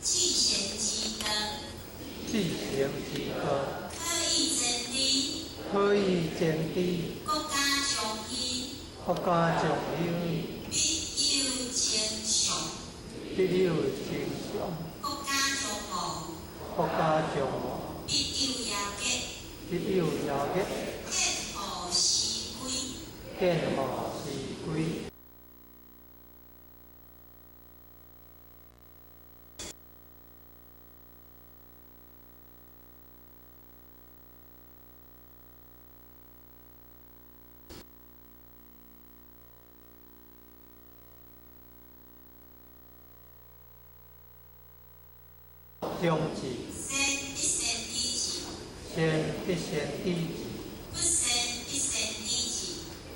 气旋即得，气旋即可，可以整理可以见地，国家重因，国家重因，必有前上，必有情上，国家重望，国家重望，必有要结，必有要结，见何时归？见何时归？中字，先必先地字，先必先地字，不先必先地字，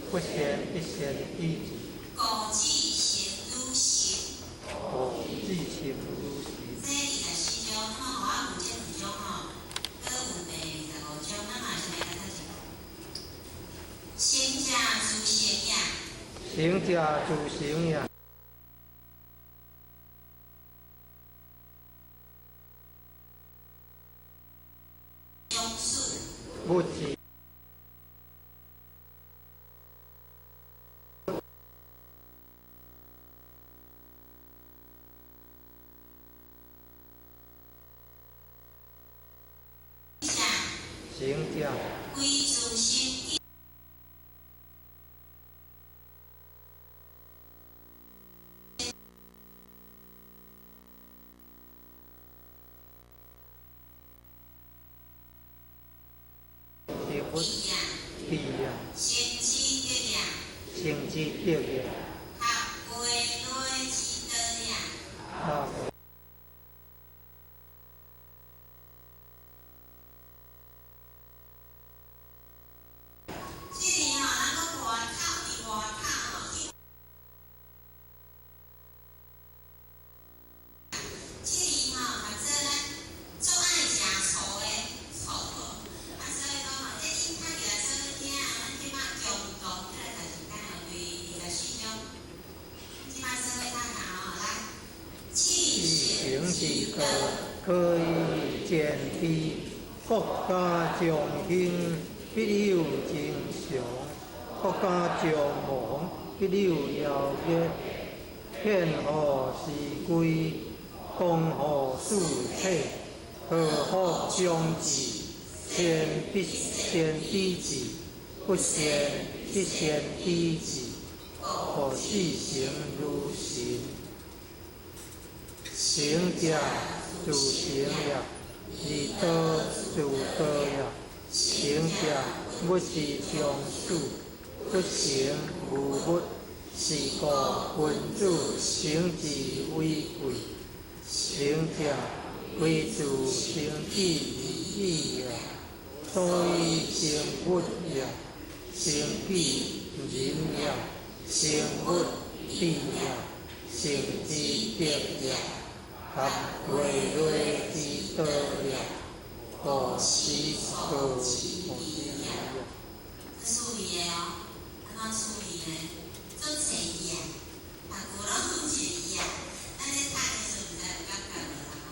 不先必先地字，故字先如实。故字先如实。这24章，那么我有这2章吼，搁有第25章，咱嘛是来看看一先家诸先呀，行者诸行也，中数不知下行者归诸先亦不地呀，必呀，先知得呀，行之得也，合归类之得呀，啊，这里吼，咱讲外口伫外口吼，这里吼，或者咱做爱食醋的醋吼，所以讲吼，这引发起来做听啊，咱即摆共同这个就是讲吼，对24章，即摆做伙看下吼，来，气行行之可之得。可以见地，国家重兴，必有精雄；国家重亡，必有邀约。骗何时归？公何速退？何福将至？先必先低止，不先必先低止。可自行如行。行者诸行也，而得诸得也。行者不是上士，不行无物，是故君主行之为贵。行者为诸行之义也，所以行物也，行必人也，行物必也，行之得也。合归类之得也，故此故也。这处理的哦，安怎处理呢？做册字啊，啊，古老做册字啊，咱咧读的时候，毋知有感觉无啦吼。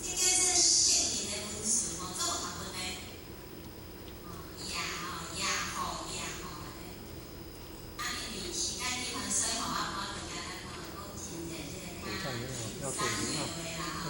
这个是现行的文字吼，做学问的，也好，啊，因为时间比较少吼，我就甲咱讲真济这个较少的话啦。